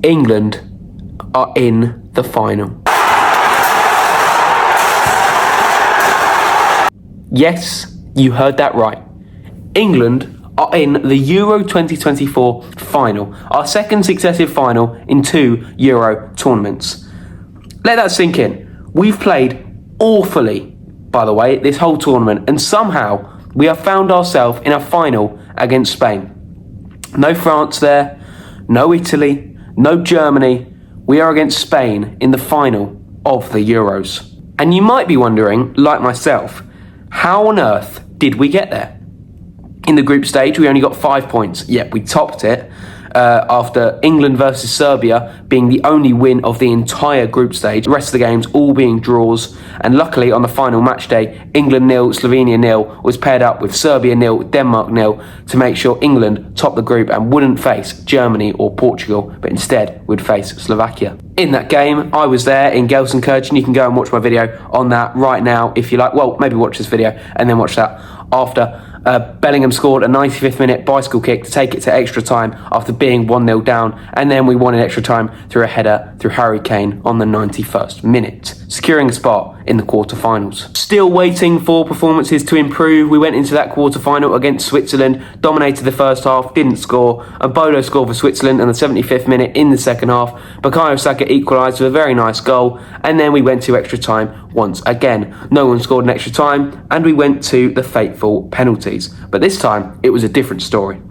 England are in the final. Yes, you heard that right. England are in the Euro 2024 final, our second successive final in 2 Euro tournaments. Let that sink in. We've played awfully, by the way, this whole tournament, and somehow we have found ourselves in a final against Spain. No France there, no Italy, no Germany. We are against Spain in the final of the Euros. And you might be wondering, like myself, how on earth did we get there? In the group stage, we only got 5 points, yet we topped it after England versus Serbia being the only win of the entire group stage. The rest of the games all being draws. And luckily, on the final match day, England 0, Slovenia 0 was paired up with Serbia 0, Denmark 0 to make sure England topped the group and wouldn't face Germany or Portugal, but instead would face Slovakia. In that game, I was there in Gelsenkirchen. You can go and watch my video on that right now if you like. Well, maybe watch this video and then watch that after. Bellingham scored a 95th minute bicycle kick to take it to extra time after being 1-0 down, and then we won in extra time through a header through Harry Kane on the 91st minute, securing a spot in the quarterfinals. Still waiting for performances to improve. We went into that quarterfinal against Switzerland, dominated the first half, didn't score, and Bolo scored for Switzerland in the 75th minute in the second half. Bukayo Saka equalised with a very nice goal, and then we went to extra time once again. No one scored in extra time, and we went to the fateful penalties. But this time, it was a different story.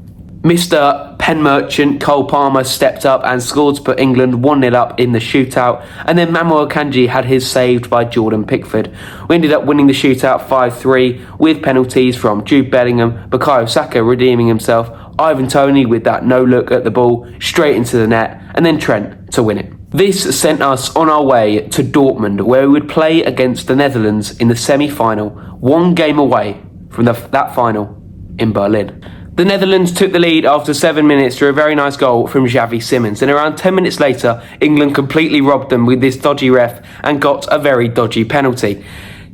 Mr. Pen Merchant Cole Palmer stepped up and scored to put England 1-0 up in the shootout, and then Manuel Akanji had his saved by Jordan Pickford. We ended up winning the shootout 5-3 with penalties from Jude Bellingham, Bukayo Saka redeeming himself, Ivan Toney with that no look at the ball straight into the net, and then Trent to win it. This sent us on our way to Dortmund, where we would play against the Netherlands in the semi-final, one game away from that final in Berlin. The Netherlands took the lead after 7 minutes through a very nice goal from Xavi Simons. And around 10 minutes later, England completely robbed them with this dodgy ref and got a very dodgy penalty.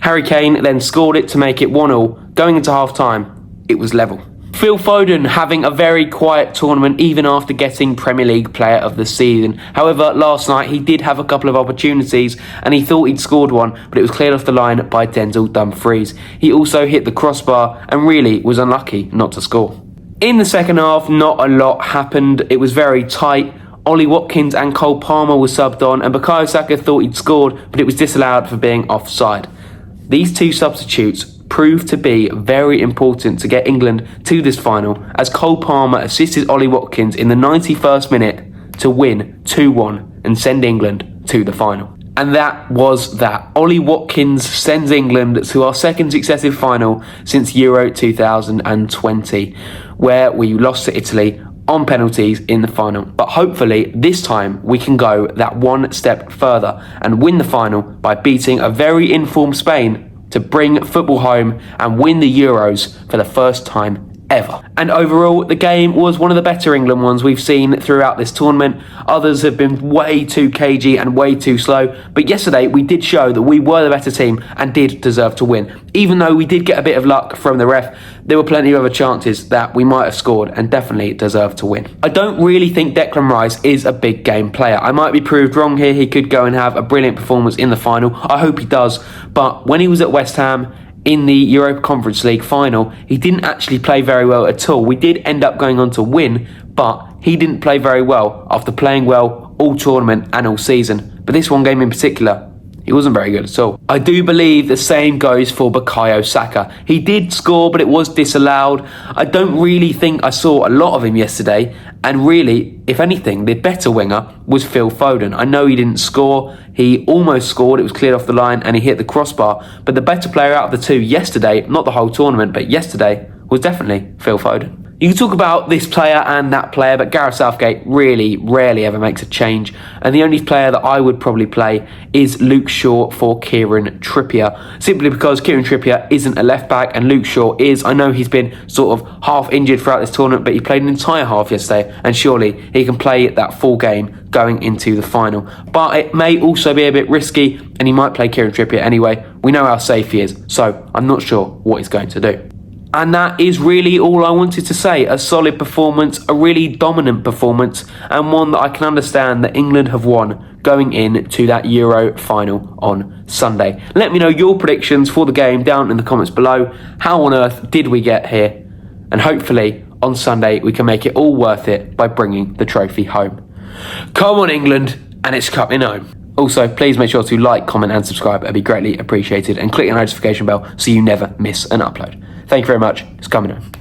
Harry Kane then scored it to make it 1-1. Going into half-time, it was level. Phil Foden having a very quiet tournament even after getting Premier League Player of the Season. However, last night he did have a couple of opportunities and he thought he'd scored one, but it was cleared off the line by Denzel Dumfries. He also hit the crossbar and really was unlucky not to score. In the second half, not a lot happened. It was very tight. Ollie Watkins and Cole Palmer were subbed on, and Bukayo Saka thought he'd scored, but it was disallowed for being offside. These two substitutes proved to be very important to get England to this final, as Cole Palmer assisted Ollie Watkins in the 91st minute to win 2-1 and send England to the final. And that was that. Ollie Watkins sends England to our second successive final since Euro 2020, where we lost to Italy on penalties in the final. But hopefully this time we can go that one step further and win the final by beating a very informed Spain to bring football home and win the Euros for the first time ever. And overall, the game was one of the better England ones we've seen throughout this tournament. Others have been way too cagey and way too slow, but yesterday we did show that we were the better team and did deserve to win. Even though we did get a bit of luck from the ref, there were plenty of other chances that we might have scored and definitely deserved to win. I don't really think Declan Rice is a big game player. I might be proved wrong here. He could go and have a brilliant performance in the final. I hope he does. But when he was at West Ham in the Europa Conference League final, he didn't actually play very well at all. We did end up going on to win, but he didn't play very well after playing well all tournament and all season. But this one game in particular, he wasn't very good at all. I do believe the same goes for Bukayo Saka. He did score, but it was disallowed. I don't really think I saw a lot of him yesterday. And really, if anything, the better winger was Phil Foden. I know he didn't score. He almost scored. It was cleared off the line and he hit the crossbar. But the better player out of the two yesterday, not the whole tournament, but yesterday, was definitely Phil Foden. You can talk about this player and that player, but Gareth Southgate really rarely ever makes a change. And the only player that I would probably play is Luke Shaw for Kieran Trippier. Simply because Kieran Trippier isn't a left back and Luke Shaw is. I know he's been sort of half injured throughout this tournament, but he played an entire half yesterday. And surely he can play that full game going into the final. But it may also be a bit risky and he might play Kieran Trippier anyway. We know how safe he is, so I'm not sure what he's going to do. And that is really all I wanted to say. A solid performance, a really dominant performance, and one that I can understand that England have won going into that Euro final on Sunday. Let me know your predictions for the game down in the comments below. How on earth did we get here? And hopefully on Sunday we can make it all worth it by bringing the trophy home. Come on, England, and it's coming home. Also, please make sure to like, comment and subscribe. It'd be greatly appreciated. And click the notification bell so you never miss an upload. Thank you very much. It's coming home.